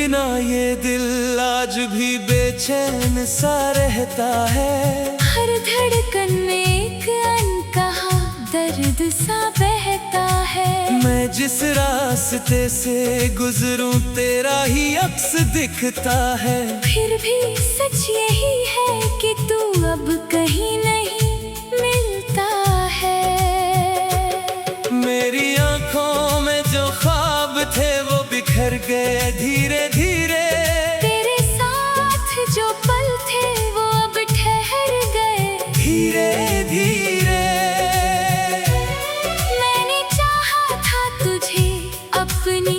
बिना ये दिल आज भी बेचैन सा रहता है। हर धड़कन में एक अनकहा दर्द सा बहता है। मैं जिस रास्ते से गुजरूं तेरा ही अक्स दिखता है। फिर भी सच यही है कि तू अब कहीं नहीं मिलता है। मेरी आंखों में जो ख्वाब थे वो बिखर गए धीरे धीरे। तेरे साथ जो पल थे वो अब ठहर गए धीरे धीरे। मैंने चाहा था तुझे अपनी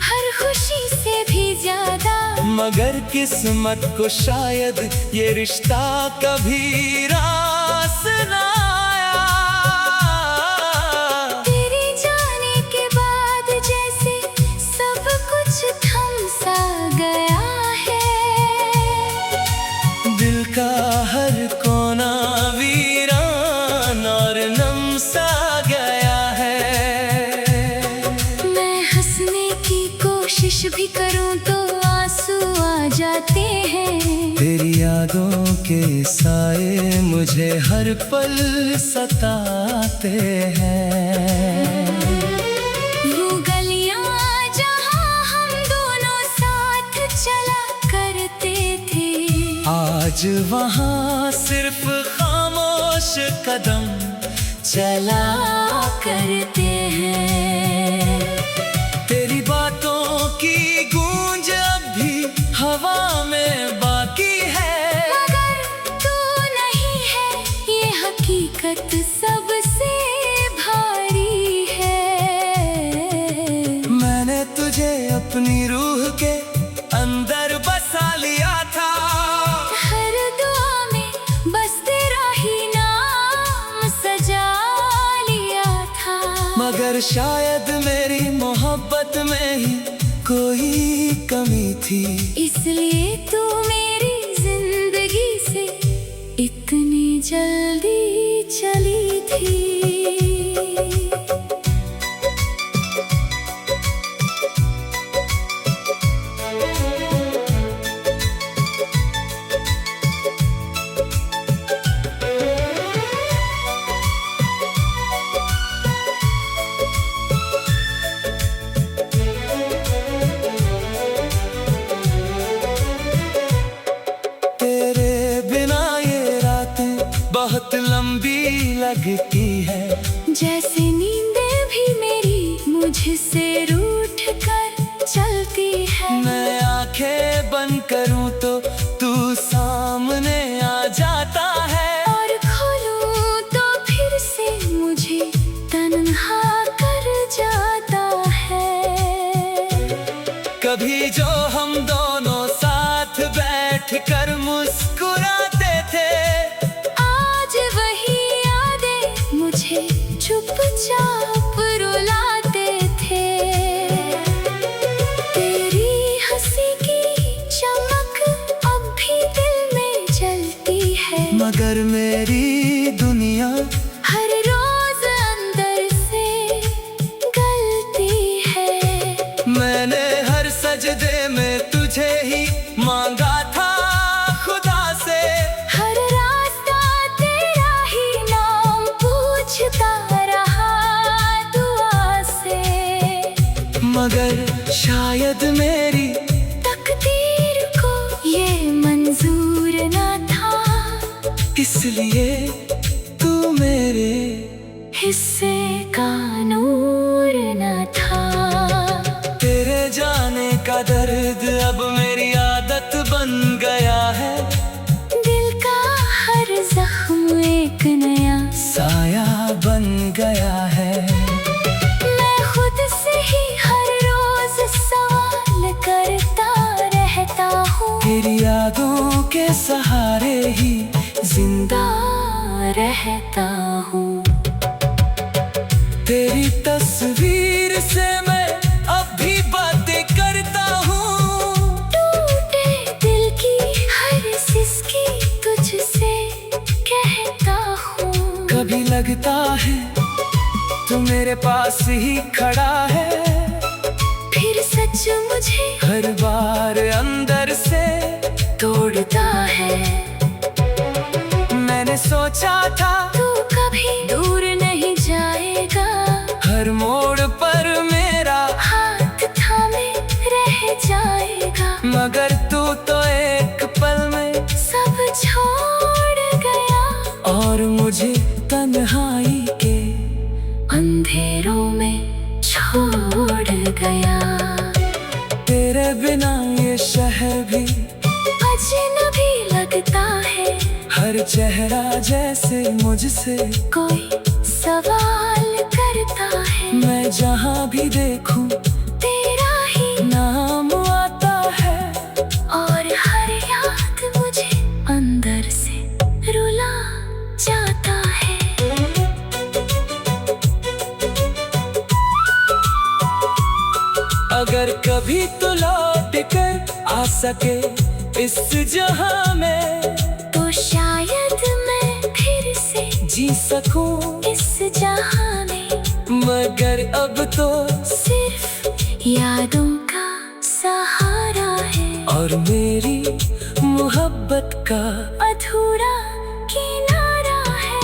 हर खुशी से भी ज्यादा, मगर किस्मत को शायद ये रिश्ता कभी रास न आया। तेरे जाने के बाद जैसे सब कुछ थम सा गया है। दिल का हर कोना वीरान और नम सा गया है। मैं हंसने की कोशिश भी करूं तो आंसू आ जाते हैं। तेरी यादों के साए मुझे हर पल सताते हैं। वो गलियां जहां हम दोनों साथ चला करते थे, आज वहाँ सिर्फ खामोश कदम चला करते हैं। तेरी बातों की गूंज अब भी हवा में बाकी है। मगर तू नहीं है ये हकीकत सबसे भारी है। मैंने तुझे अपनी रूह के अंदर बसा लिया था। हर दुआ में बस तेरा ही नाम सजा लिया था। मगर शायद मेरी मोहब्बत में ही कोई कमी थी, इसलिए तू मेरी जिंदगी से इतनी जल्दी चली थी। बहुत लंबी लगती है। जैसे नींदें भी मेरी मुझसे रूठ कर चलती है। मैं आंखें बंद करूं तो तू सामने आ जाता है। और खोलूं तो फिर से मुझे तन्हा कर जाता है। कभी जो हम दोनों साथ बैठ कर मुस्कुराते थे, चुपचाप रुलाते थे। तेरी हंसी की चमक अब भी दिल में जलती है। मगर मेरी दुनिया हर रोज अंदर से गलती है। मैंने हर सजदे में तुझे ही मांगा था खुदा से। हर रास्ता तेरा ही नाम पूछता मगर शायद मेरी तकदीर को ये मंजूर न था, इसलिए तू मेरे हिस्से का नूर न था। तेरे जाने का दर्द अब मेरी आदत बन गया है। दिल का हर जख्म एक नया साया बन गया है। मैं खुद से ही सवाल करता रहता हूँ। तेरी यादों के सहारे ही जिंदा रहता हूँ। तेरी तस्वीर से मैं अब भी बातें करता हूँ। टूटे दिल की हर सिसकी तुझसे कहता हूँ। कभी लगता है तू मेरे पास ही खड़ा है, फिर सच जो मुझे हर बार अंदर से तोड़ता है। मैंने सोचा था तू कभी दूर नहीं जाएगा, हर मोड़ पर मेरा हाथ थामे रह जाएगा, मगर तू तो एक पल में सब छोड़ गया और मुझे तन्हाई के अंधेरों में छोड़ गया। तेरे बिना ये शहर भी अजनबी लगता है, हर चेहरा जैसे मुझसे कोई सवाल करता है। मैं जहाँ भी देखूं तेरा ही नाम आता है, और हर याद मुझे अंदर से रुला जाता है। अगर कभी तो लौट कर आ सके इस जहां में, तो शायद मैं फिर से जी सकूं इस जहां में, मगर अब तो सिर्फ यादों का सहारा है और मेरी मोहब्बत का अधूरा किनारा है।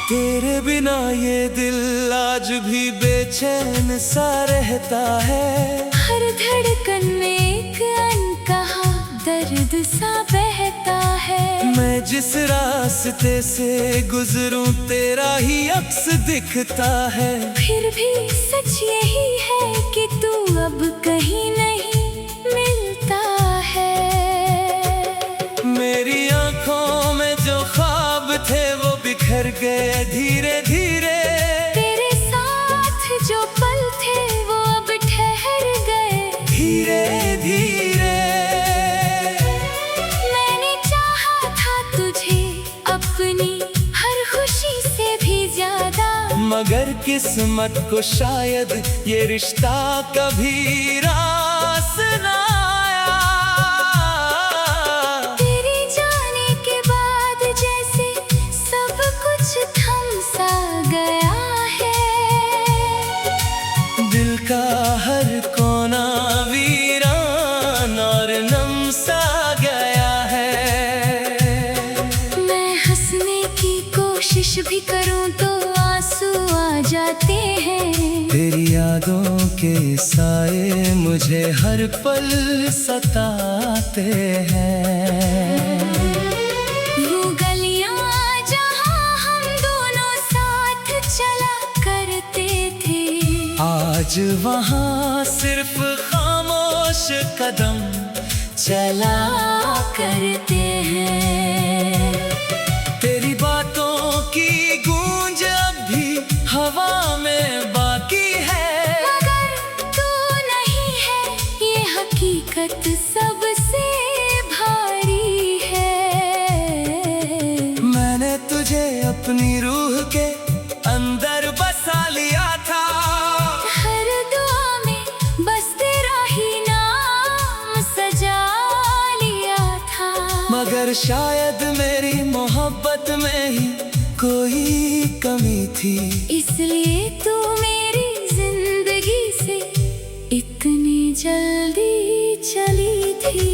तेरे बिना ये दिल आज भी बेचैन सा रहता है, हर धड़कन में एक अनकहा दर्द सा बहता है। मैं जिस रास्ते से गुजरूं तेरा ही अक्स दिखता है, फिर भी सच यही है कि तू अब कहीं नहीं मिलता है। मेरी आंखों में जो ख्वाब थे वो बिखर गए धीरे धीरे, तेरे साथ जो पल थे वो अब ठहर गए धीरे धीरे। मैंने चाहा था तुझे अपनी हर खुशी से भी ज्यादा, मगर किस्मत को शायद ये रिश्ता कभी रास ना आया। तेरे जाने के बाद जैसे सब कुछ थम सा गया है, दिल का हर कोना वीरान और नम सा गया है। मैं हंसने की कोशिश भी करूं तो आंसू आ जाते हैं। तेरी यादों के साए मुझे हर पल सताते हैं। वो गलियां जहां हम दोनों साथ चला करते थे, आज वहाँ सिर्फ खामोश कदम चला करते हैं। तेरी बातों की गूंज अब भी हवा में बाकी है, मगर तू नहीं है ये हकीकत सबसे भारी है। मैंने तुझे अपनी रूह के अंदर बसा लिया था, हर दुआ में बस तेरा ही नाम सजा लिया था, मगर शायद मेरी मोहब्बत में ही कोई कमी थी, इसलिए तू मेरी जिंदगी से इतनी जल्दी चली थी।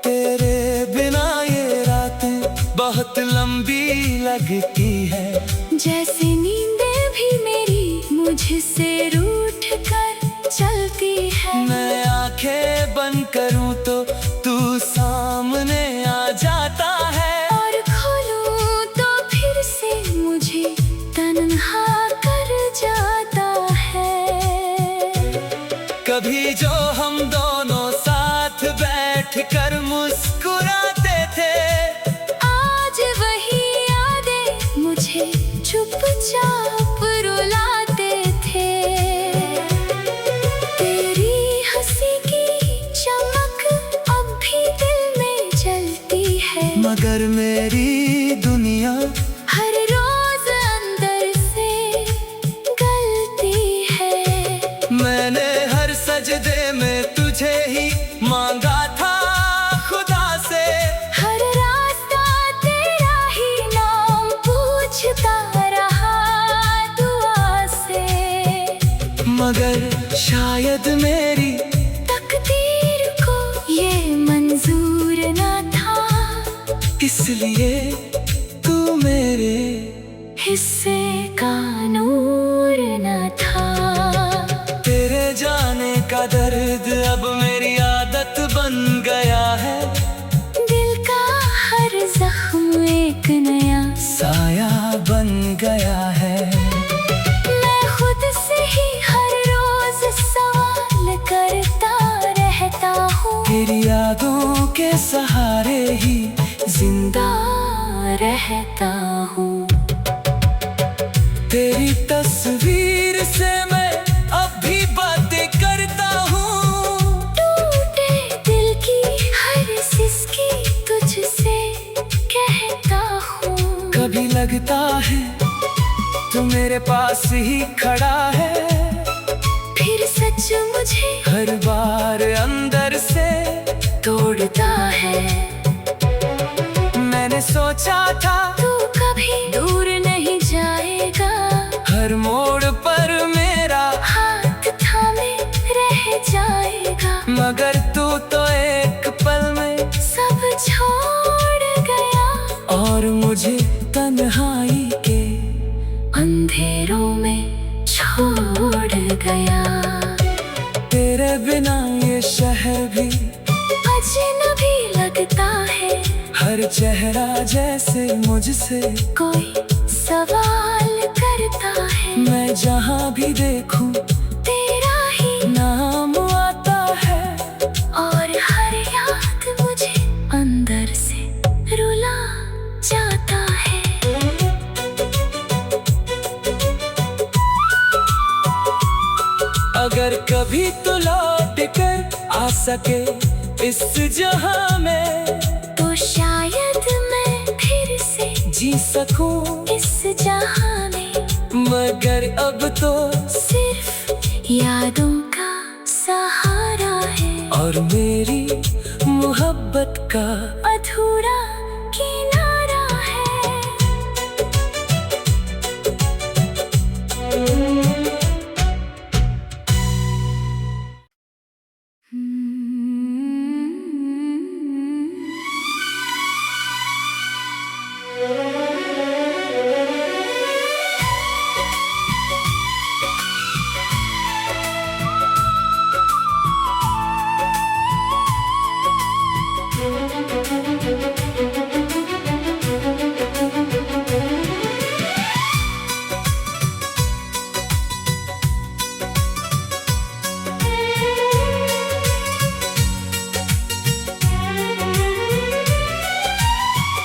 तेरे बिना ये रातें बहुत लंबी लगती है। जैसे नींदें भी मेरी मुझसे रूठ कर चलती है। मैं आंखें बंद करूं तो तू सामने आ जाता है, और खोलूं तो फिर से मुझे तन्हा कर जाता है। कभी जो हम दोनों साथ बैठ कर मुस्कुराते थे, आज वही यादें मुझे चुपचाप रुलाते थे। तेरी हंसी की चमक अब भी दिल में जलती है, मगर मेरी दुनिया हर रोज अंदर से गलती है। मैंने हर सजदे में तुझे ही मांगा था खुदा से, हर रास्ता तेरा ही नाम पूछता रहा दुआ से। मगर शायद मेरी तकदीर को ये मंजूर न था, इसलिए तू मेरे हिस्से का नूर न था। तेरे जाने का दर्द अब मेरी आदत बन गया है। दिल का हर जख्म एक नया साया बन गया है। मैं खुद से ही हर रोज सवाल करता रहता हूँ, तेरी यादों के सहारे ही जिंदा रहता हूँ। तेरी तस्वीर से मैं अब भी बातें करता हूँ। टूटे दिल की हर सिसकी तुझसे कहता हूँ। कभी लगता है तू मेरे पास ही खड़ा है, फिर सच मुझे हर बार अंदर से तोड़ता है। मैंने सोचा था तू कभी दूर नहीं जाएगा, हर मोड़ पर मेरा हाथ थामे रह जाएगा। मगर तू तो एक पल में सब छोड़ गया, और मुझे तन्हाई के अंधेरों में छोड़ गया। तेरे बिना ये शहर भी अजनबी लगता है, हर चेहरा जैसे मुझसे कोई सवाल करता है। मैं जहाँ भी देखूं तेरा ही नाम आता है, और हर याद मुझे अंदर से रुला जाता है। अगर कभी तो लौट कर आ सके इस जहां में, तो शायद मैं फिर से जी सकूं इस जहां में। मगर अब तो सिर्फ यादों का सहारा है, और मेरी मोहब्बत का अधूरा किनारा है।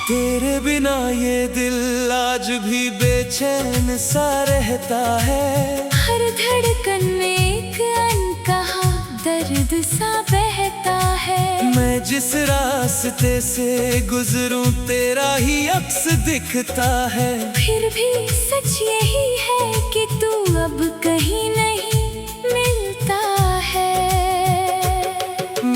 तेरे बिना ये दिल आज भी बेचैन सा रहता है। हर धड़कन में एक अनकहा दर्द सा बहता है। मैं जिस रास्ते से गुजरूं तेरा ही अक्स दिखता है। फिर भी सच यही है कि तू अब कहीं नहीं मिलता है।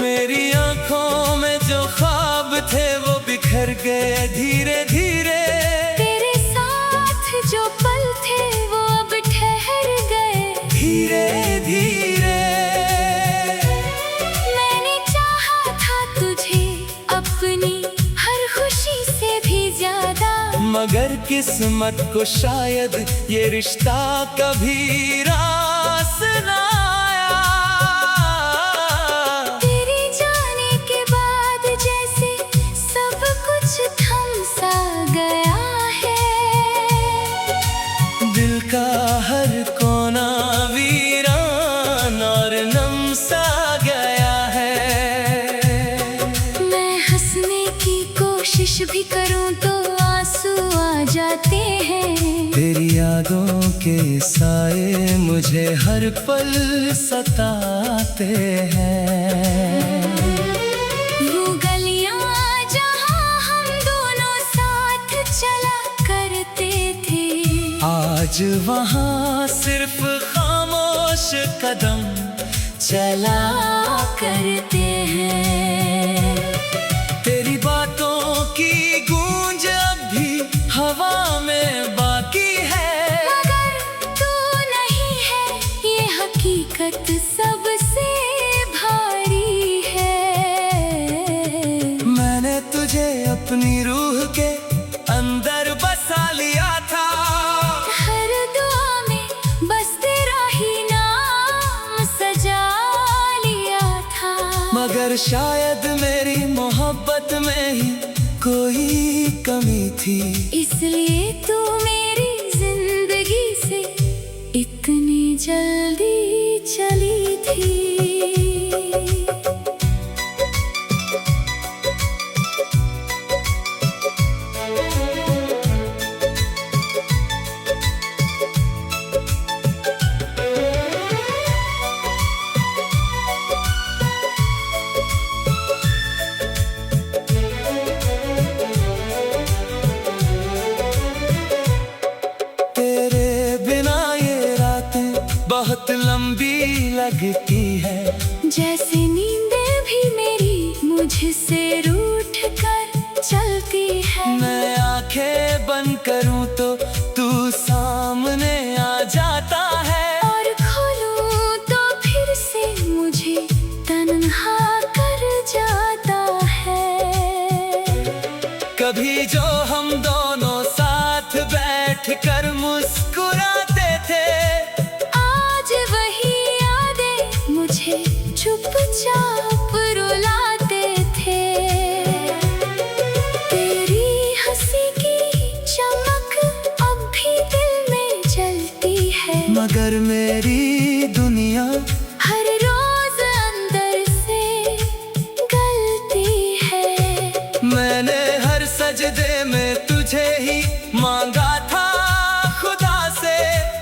मेरी आंखों में जो ख्वाब थे वो बिखर गए धीरे धीरे। तेरे साथ जो पल थे वो अब ठहर गए धीरे धीरे। मैंने चाहा था तुझे अपनी हर खुशी से भी ज्यादा, मगर किस्मत को शायद ये रिश्ता कभी रास ना आया। तेरे जाने के बाद जैसे सब कुछ थम सा गया है। दिल का हर कोना वीरान और नम सा गया है। मैं हंसने की कोशिश भी करूं तो आंसू आ जाते हैं। तेरी यादों के साए मुझे हर पल सताते हैं। वो गलियां जहां हम दोनों साथ चला करते थे, आज वहाँ सिर्फ खामोश कदम चला करते हैं। तेरी बातों की गूंज अब भी हवा में बाकी है। मगर तू नहीं है, ये हकीकत सबसे भारी है। मैंने तुझे अपनी रूह के अंदर बसा लिया था। हर दुआ में बस तेरा ही नाम सजा लिया था। मगर शायद मेरी मोहब्बत में ही कोई कमी थी, इसलिए तू मेरी जिंदगी से इतनी जल्दी चली थी। तेरे बिना ये रातें बहुत लंबी लगती है। जैसे नींदें भी मेरी मुझसे रूठ कर चलती है। मैं आंखें बंद करूं तो तू सामने आ जाता है। और खोलूं तो फिर से मुझे तन्हा कर जाता है। कभी जो हम दोनों साथ बैठ कर मुस्कुराते थे, आज वही यादें मुझे चुपचाप रुलाते थे। तेरी हंसी की चमक अब भी दिल में जलती है। मगर मेरी दुनिया हर रोज अंदर से गलती है। मैंने हर सजदे में तुझे ही मांगा था खुदा से।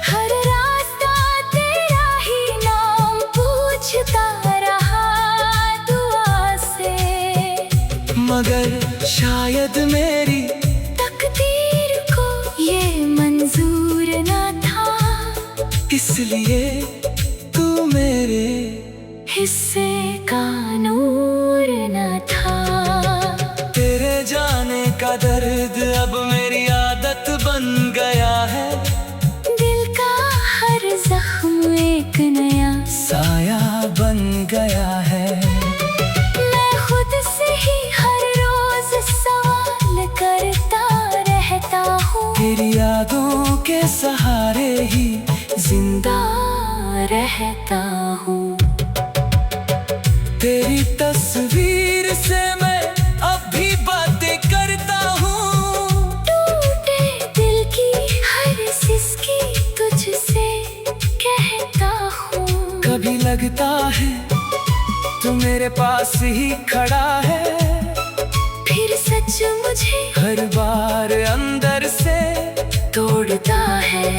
हर रास्ता तेरा ही नाम पूछता रहा दुआ से। मगर शायद मेरी तकदीर को ये मंजूर न था, इसलिए तू मेरे हिस्से का नूर न था। तेरे जाने का दर्द अब मेरी आदत बन गया है। दिल का हर जख्म एक नया साया बन गया है। मैं खुद से ही हर रोज सवाल करता रहता हूँ। तेरी यादों के सहारे ही जिंदा रहता हूँ। तेरी तस्वीर से मैं अब भी बातें करता हूँ। टूटे दिल की हर सिसकी तुझसे कहता हूँ। कभी लगता है तू मेरे पास ही खड़ा है। फिर सच मुझे हर बार अंदर से तोड़ता है।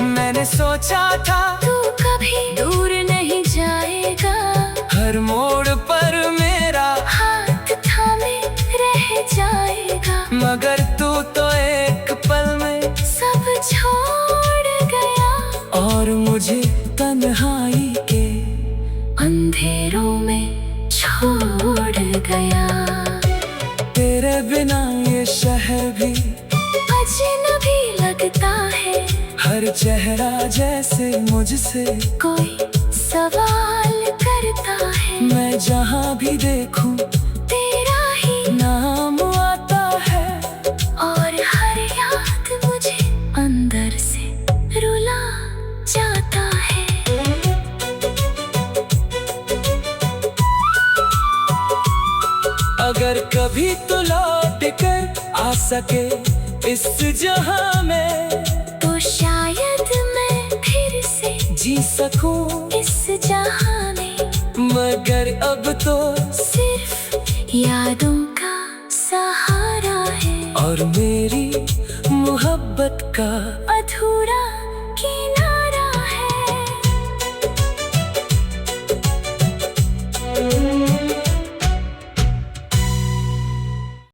मैंने सोचा था तू कभी दूर नहीं जाएगा। हर मोड़ पर मेरा हाथ थामे रह जाएगा। मगर तू तो एक पल में सब छोड़ गया और मुझे तन्हाई के अंधेरों में छोड़ गया। तेरे बिना ये शहर भी अजनबी लगता है। हर चेहरा जैसे मुझसे कोई सवाल करता है। मैं जहाँ भी देखूं तेरा ही नाम आता है। और अगर कभी तो लौट कर आ सके इस जहां में, तो शायद मैं फिर से जी सकूं इस जहां में। मगर अब तो सिर्फ यादों का सहारा है और मेरी मोहब्बत का अधूरा